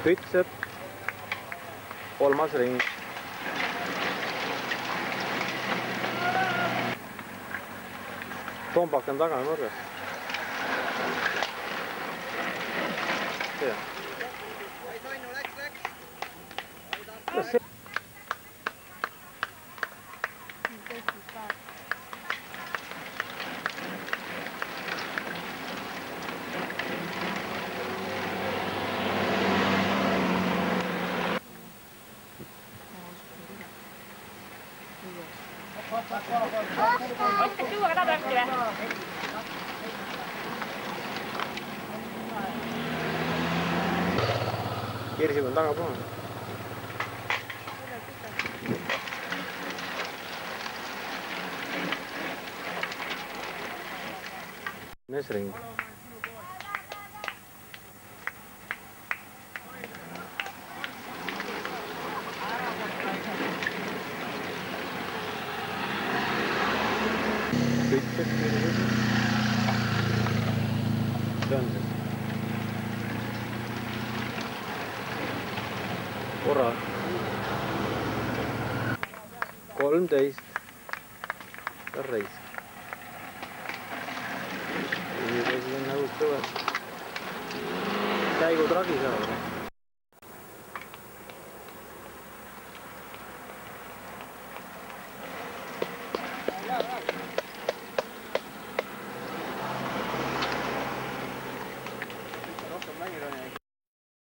Kütsepp, 3. ring. Tombak on tagane nurgas. Tuua ka tagasi või? Kirsi on tagapool. Ring. Kütsepp. See on see. Korra. 13. Reis. Reisid on nagu kõvad. Käigud ragi saavad.